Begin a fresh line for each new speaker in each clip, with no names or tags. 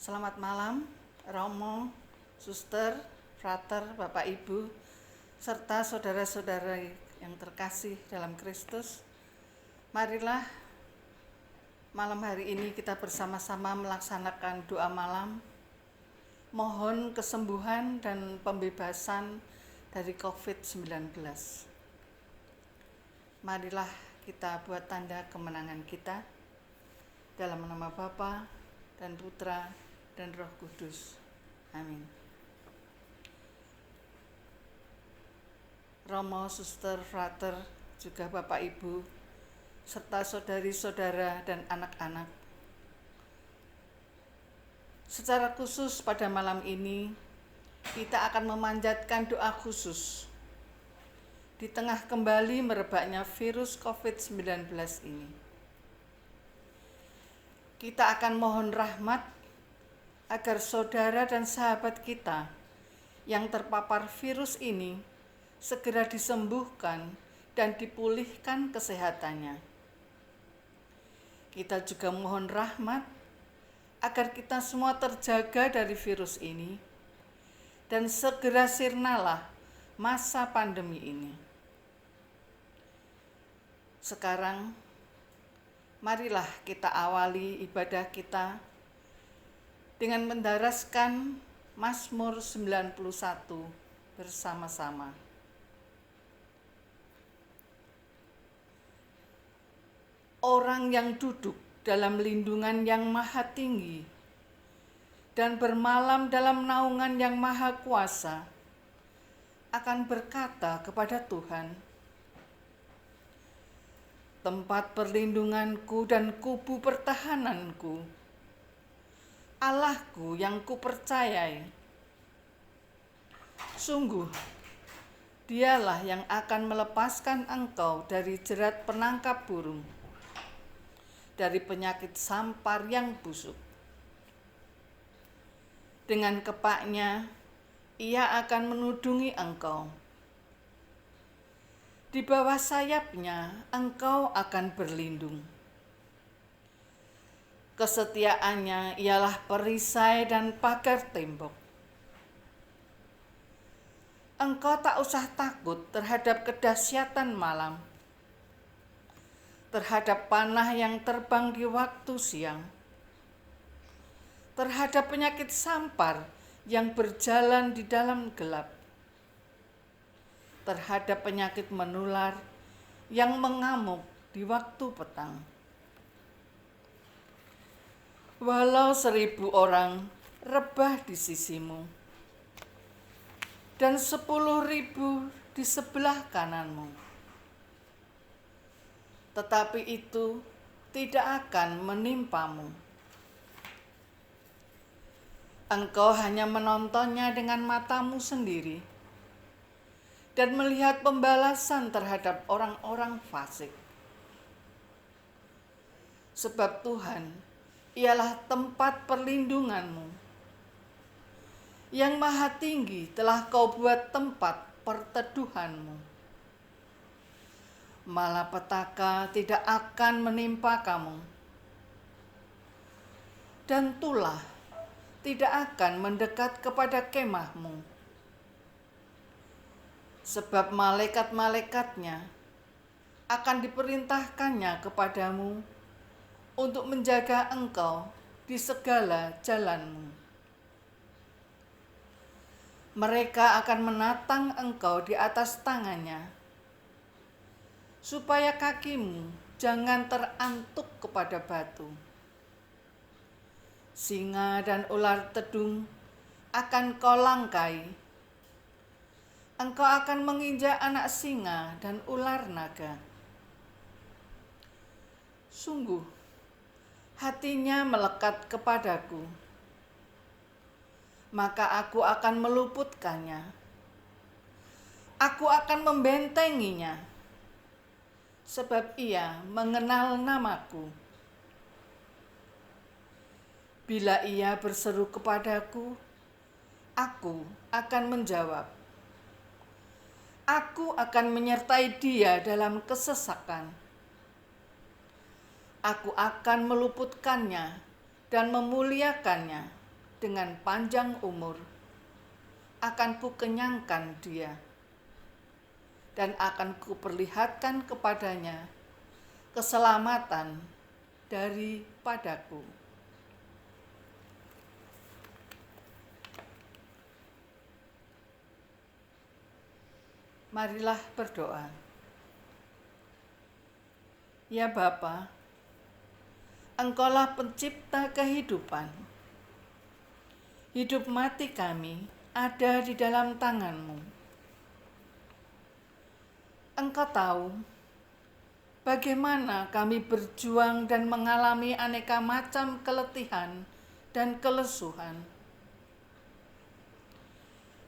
Selamat malam, Romo, Suster, Frater, Bapak Ibu, serta saudara-saudara yang terkasih dalam Kristus. Marilah malam hari ini kita bersama-sama melaksanakan doa malam, mohon kesembuhan dan pembebasan dari COVID-19. Marilah kita buat tanda kemenangan kita dalam nama Bapa dan Putra dan Roh Kudus. Amin. Romo, Suster, Frater, juga Bapak Ibu, serta saudari-saudara dan anak-anak. Secara khusus pada malam ini, kita akan memanjatkan doa khusus di tengah kembali merebaknya virus COVID-19 ini. Kita akan mohon rahmat agar saudara dan sahabat kita yang terpapar virus ini segera disembuhkan dan dipulihkan kesehatannya. Kita juga mohon rahmat agar kita semua terjaga dari virus ini dan segera sirnalah masa pandemi ini. Sekarang, marilah kita awali ibadah kita dengan mendaraskan Mazmur 91 bersama-sama. Orang yang duduk dalam lindungan yang maha tinggi dan bermalam dalam naungan yang maha kuasa akan berkata kepada Tuhan, tempat perlindunganku dan kubu pertahananku, Allahku yang kupercayai. Sungguh, Dialah yang akan melepaskan engkau dari jerat penangkap burung, dari penyakit sampar yang busuk. Dengan kepaknya, Ia akan menudungi engkau. Di bawah sayapnya, engkau akan berlindung. Kesetiaannya ialah perisai dan pagar tembok. Engkau tak usah takut terhadap kedahsyatan malam, terhadap panah yang terbang di waktu siang, terhadap penyakit sampar yang berjalan di dalam gelap, terhadap penyakit menular yang mengamuk di waktu petang. Walau 1000 orang rebah di sisimu, dan 10.000 di sebelah kananmu, tetapi itu tidak akan menimpamu. Engkau hanya menontonnya dengan matamu sendiri dan melihat pembalasan terhadap orang-orang fasik. Sebab Tuhan ialah tempat perlindunganmu. Yang maha tinggi telah kau buat tempat perteduhanmu. Malapetaka tidak akan menimpa kamu, dan tulah tidak akan mendekat kepada kemahmu. Sebab malaikat-malaikatnya akan diperintahkannya kepadamu untuk menjaga engkau di segala jalanmu. Mereka akan menatang engkau di atas tangannya, supaya kakimu jangan terantuk kepada batu. Singa dan ular tedung akan kau langkai. Engkau akan menginjak anak singa dan ular naga. Sungguh, hatinya melekat kepadaku, maka aku akan meluputkannya. Aku akan membentenginya, sebab ia mengenal namaku. Bila ia berseru kepadaku, aku akan menjawab. Aku akan menyertai dia dalam kesesakan. Aku akan meluputkannya dan memuliakannya. dengan panjang umur, akan kukenyangkan dia, dan akan kuperlihatkan kepadanya keselamatan daripadaku. Marilah berdoa. Ya Bapa, Engkaulah pencipta kehidupan. Hidup mati kami ada di dalam tangan-Mu. Engkau tahu bagaimana kami berjuang dan mengalami aneka macam keletihan dan kelesuhan.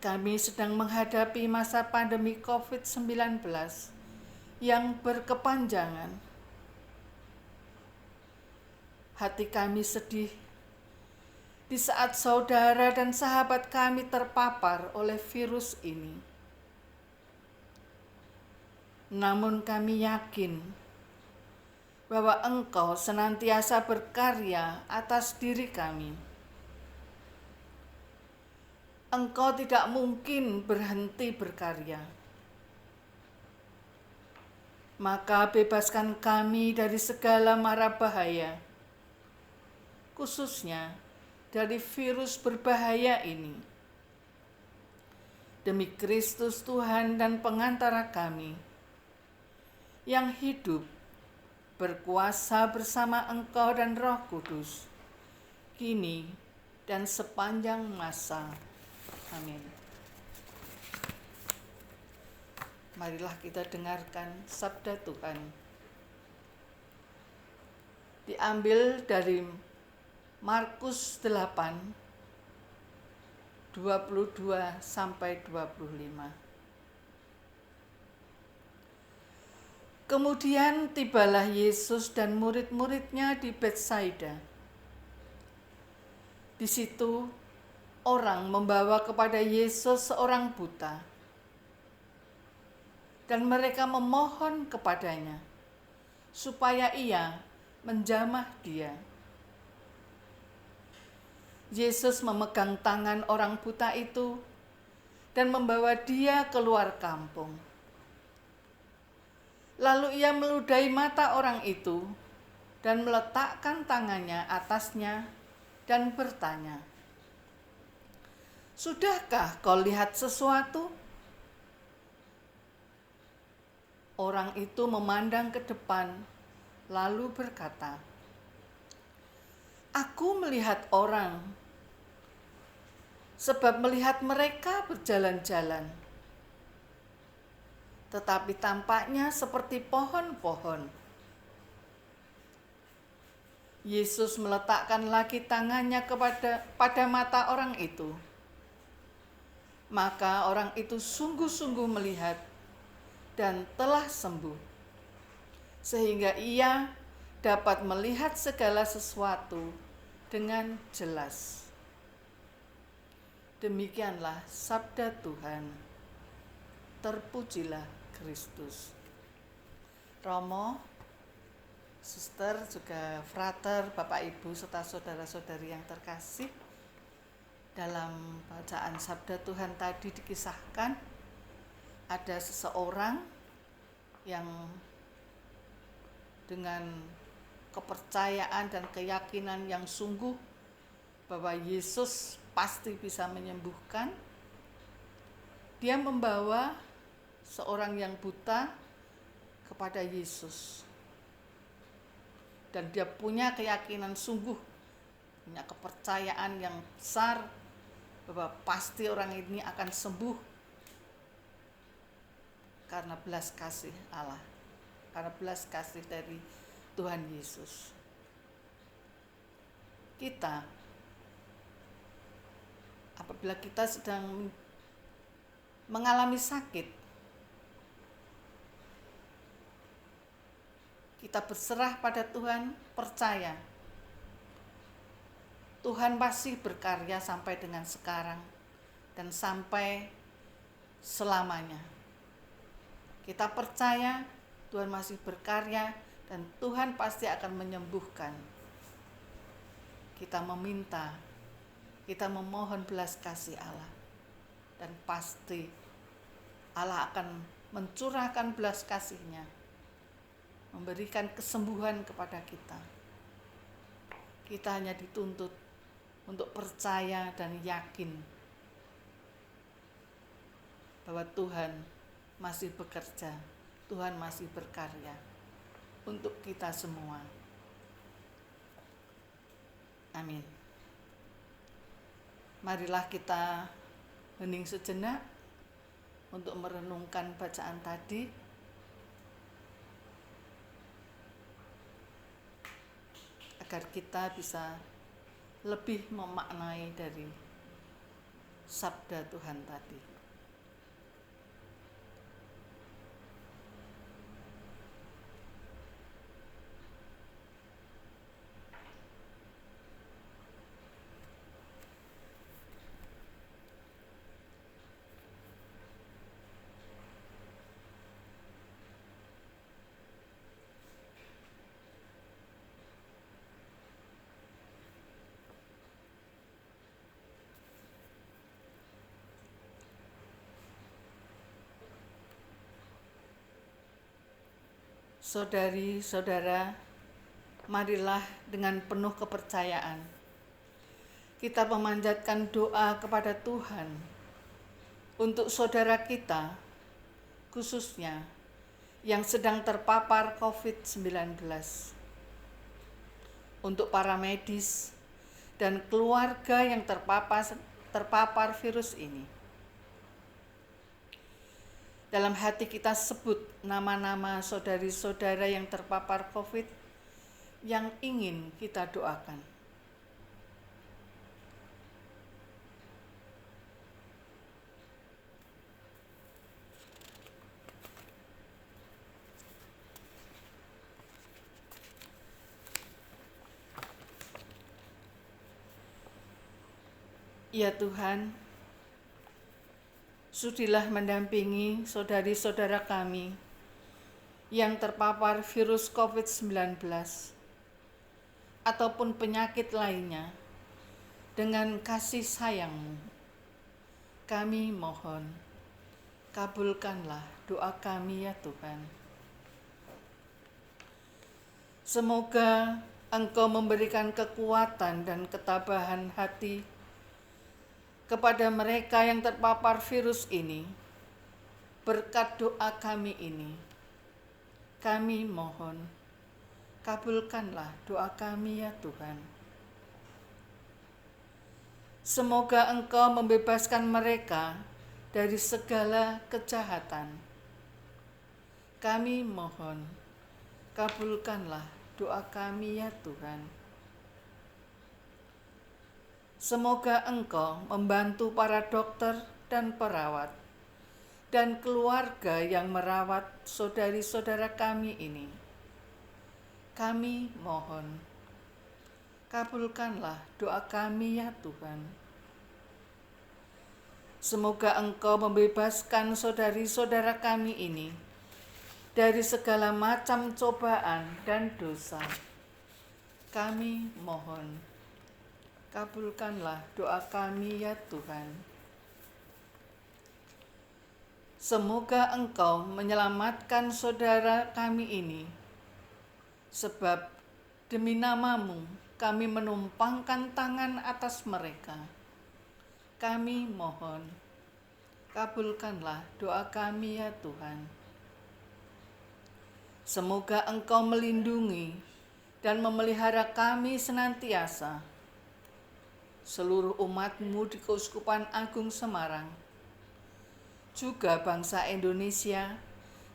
Kami sedang menghadapi masa pandemi COVID-19 yang berkepanjangan. Hati kami sedih di saat saudara dan sahabat kami terpapar oleh virus ini. Namun kami yakin bahwa Engkau senantiasa berkarya atas diri kami. Engkau tidak mungkin berhenti berkarya. Maka bebaskan kami dari segala mara bahaya, khususnya dari virus berbahaya ini. Demi Kristus Tuhan dan pengantara kami, yang hidup, berkuasa bersama Engkau dan Roh Kudus, kini dan sepanjang masa. Amin. Marilah kita dengarkan sabda Tuhan. Diambil dari Markus 8, 22 sampai 25. Kemudian tibalah Yesus dan murid-muridnya di Betsaida. Di situ orang membawa kepada Yesus seorang buta, dan mereka memohon kepadanya supaya ia menjamah dia. Yesus memegang tangan orang buta itu dan membawa dia keluar kampung. Lalu ia meludahi mata orang itu dan meletakkan tangannya atasnya dan bertanya, "Sudahkah kau lihat sesuatu?" Orang itu memandang ke depan, lalu berkata, "Aku melihat orang, sebab melihat mereka berjalan-jalan, tetapi tampaknya seperti pohon-pohon." Yesus meletakkan lagi tangannya pada mata orang itu. Maka orang itu sungguh-sungguh melihat dan telah sembuh, sehingga ia dapat melihat segala sesuatu dengan jelas. Demikianlah sabda Tuhan. Terpujilah Kristus. Romo, suster, juga frater, Bapak Ibu serta saudara-saudari yang terkasih, dalam bacaan sabda Tuhan tadi dikisahkan ada seseorang yang dengan kepercayaan dan keyakinan yang sungguh bahwa Yesus pasti bisa menyembuhkan, dia membawa seorang yang buta kepada Yesus. Dan dia punya keyakinan sungguh, punya kepercayaan yang besar bahwa pasti orang ini akan sembuh karena belas kasih Allah, karena belas kasih dari Tuhan Yesus. Kita, apabila kita sedang mengalami sakit, kita berserah pada Tuhan, percaya Tuhan masih berkarya sampai dengan sekarang dan sampai selamanya. Kita percaya Tuhan masih berkarya dan Tuhan pasti akan menyembuhkan. Kita meminta kita memohon belas kasih Allah. Dan pasti Allah akan mencurahkan belas kasih-Nya, memberikan kesembuhan kepada kita. Kita hanya dituntut untuk percaya dan yakin bahwa Tuhan masih bekerja, Tuhan masih berkarya untuk kita semua. Amin. Marilah kita hening sejenak untuk merenungkan bacaan tadi. Agar kita bisa lebih memaknai dari sabda Tuhan tadi. Saudari-saudara, marilah dengan penuh kepercayaan kita memanjatkan doa kepada Tuhan untuk saudara kita, khususnya yang sedang terpapar COVID-19, untuk para medis dan keluarga yang terpapar virus ini. Dalam hati kita sebut nama-nama saudari-saudara yang terpapar COVID yang ingin kita doakan. Ya Tuhan, sudilah mendampingi saudari-saudara kami yang terpapar virus COVID-19 ataupun penyakit lainnya dengan kasih sayang-Mu. Kami mohon, kabulkanlah doa kami ya Tuhan. Semoga Engkau memberikan kekuatan dan ketabahan hati kepada mereka yang terpapar virus ini. Berkat doa kami ini, kami mohon, kabulkanlah doa kami ya Tuhan. Semoga Engkau membebaskan mereka dari segala kejahatan. Kami mohon, kabulkanlah doa kami ya Tuhan. Semoga Engkau membantu para dokter dan perawat dan keluarga yang merawat saudari-saudara kami ini. Kami mohon, kabulkanlah doa kami ya Tuhan. Semoga Engkau membebaskan saudari-saudara kami ini dari segala macam cobaan dan dosa. Kami mohon, kabulkanlah doa kami ya Tuhan. Semoga Engkau menyelamatkan saudara kami ini, sebab demi nama-Mu kami menumpangkan tangan atas mereka. Kami mohon, kabulkanlah doa kami ya Tuhan. Semoga Engkau melindungi dan memelihara kami senantiasa, seluruh umat-Mu di Keuskupan Agung Semarang, juga bangsa Indonesia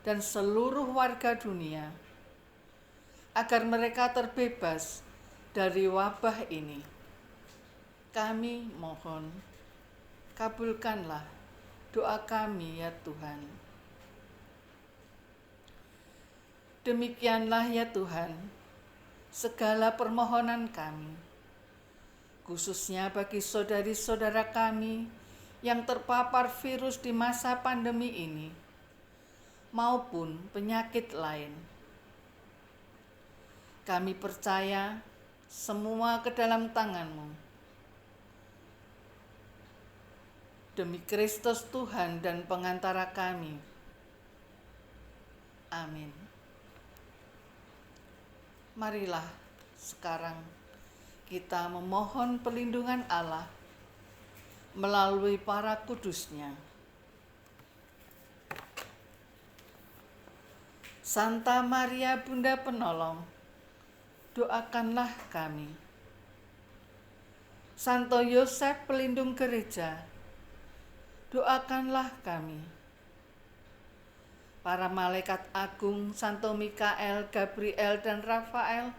dan seluruh warga dunia, agar mereka terbebas dari wabah ini. Kami mohon, kabulkanlah doa kami ya Tuhan. Demikianlah ya Tuhan, segala permohonan kami, khususnya bagi saudari-saudara kami yang terpapar virus di masa pandemi ini, maupun penyakit lain. Kami percaya semua ke dalam tangan-Mu. Demi Kristus Tuhan dan pengantara kami. Amin. Marilah sekarang kita memohon perlindungan Allah melalui para kudusnya. Santa Maria Bunda Penolong, doakanlah kami. Santo Yosef pelindung gereja, doakanlah kami. Para malaikat agung Santo Mikael, Gabriel, dan Rafael,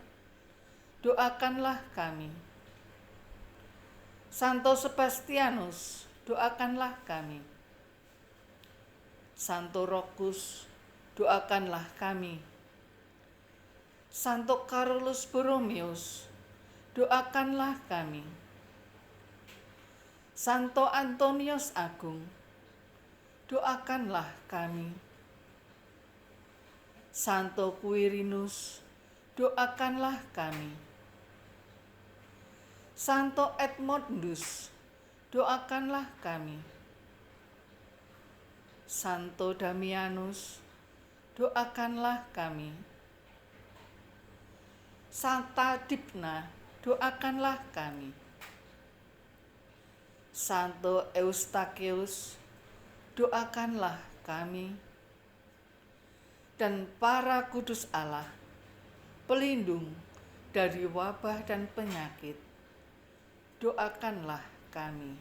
doakanlah kami. Santo Sebastianus, doakanlah kami. Santo Rokus, doakanlah kami. Santo Carolus Borromeus, doakanlah kami. Santo Antonius Agung, doakanlah kami. Santo Quirinus, doakanlah kami. Santo Edmundus, doakanlah kami. Santo Damianus, doakanlah kami. Santa Dipna, doakanlah kami. Santo Eustachius, doakanlah kami. Dan para kudus Allah, pelindung dari wabah dan penyakit, doakanlah kami.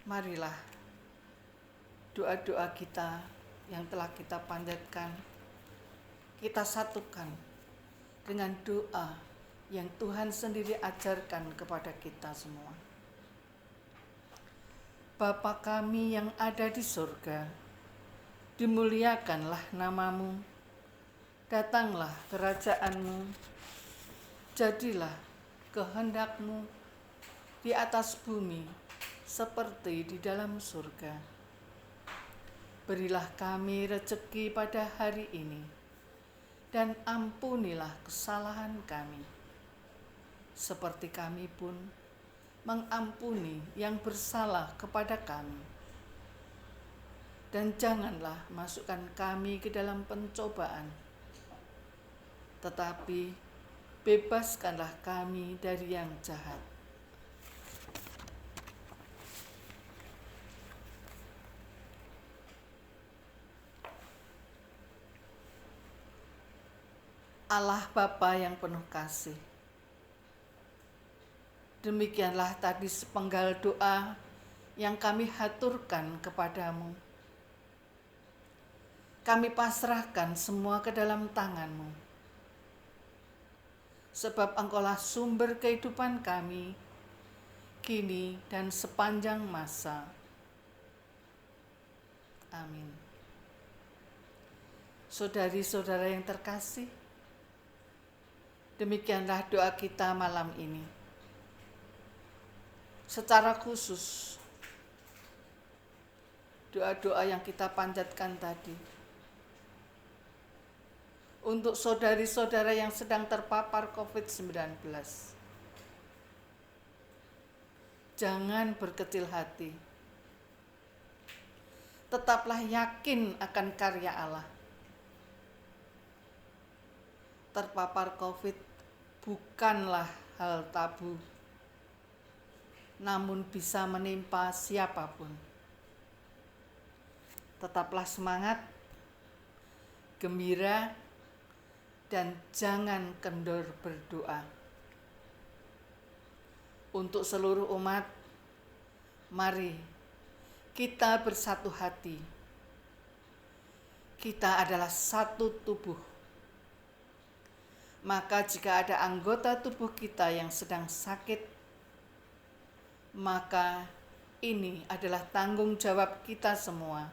Marilah doa-doa kita yang telah kita panjatkan, kita satukan dengan doa yang Tuhan sendiri ajarkan kepada kita semua. Bapa kami yang ada di surga, dimuliakanlah namamu, datanglah kerajaan-Mu, jadilah kehendak-Mu di atas bumi seperti di dalam surga. Berilah kami rezeki pada hari ini, dan ampunilah kesalahan kami, seperti kami pun mengampuni yang bersalah kepada kami. Dan janganlah masukkan kami ke dalam pencobaan, tetapi bebaskanlah kami dari yang jahat. Allah Bapa yang penuh kasih, demikianlah tadi sepenggal doa yang kami haturkan kepadamu. Kami pasrahkan semua ke dalam tangan-Mu, sebab Engkaulah sumber kehidupan kami, kini dan sepanjang masa. Amin. Saudari-saudara yang terkasih, demikianlah doa kita malam ini. Secara khusus, doa-doa yang kita panjatkan tadi untuk saudari-saudara yang sedang terpapar COVID-19. Jangan berkecil hati. Tetaplah yakin akan karya Allah. Terpapar COVID bukanlah hal tabu, namun bisa menimpa siapapun. Tetaplah semangat, gembira, dan jangan kendor berdoa. Untuk seluruh umat, mari kita bersatu hati. Kita adalah satu tubuh. Maka jika ada anggota tubuh kita yang sedang sakit, maka ini adalah tanggung jawab kita semua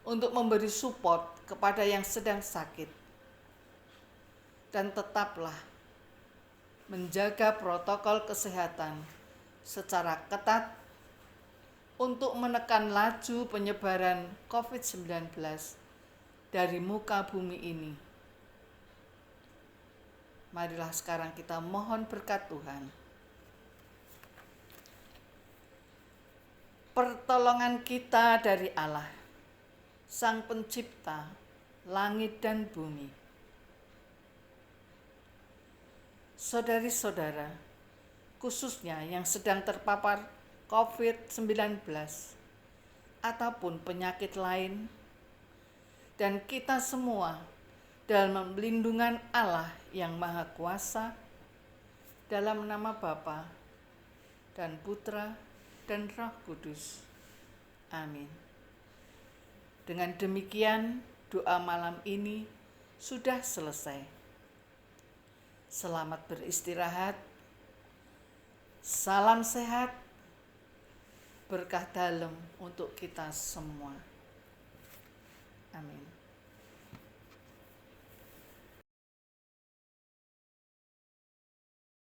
untuk memberi support kepada yang sedang sakit. Dan tetaplah menjaga protokol kesehatan secara ketat untuk menekan laju penyebaran COVID-19 dari muka bumi ini. Marilah sekarang kita mohon berkat Tuhan. pertolongan kita dari Allah, Sang Pencipta langit dan bumi. Saudari-saudara, khususnya yang sedang terpapar COVID-19 ataupun penyakit lain, dan kita semua dalam lindungan Allah yang Maha Kuasa, dalam nama Bapa dan Putra dan Roh Kudus. Amin. Dengan demikian, doa malam ini sudah selesai. Selamat beristirahat. Salam sehat, berkah dalam untuk kita semua. Amin.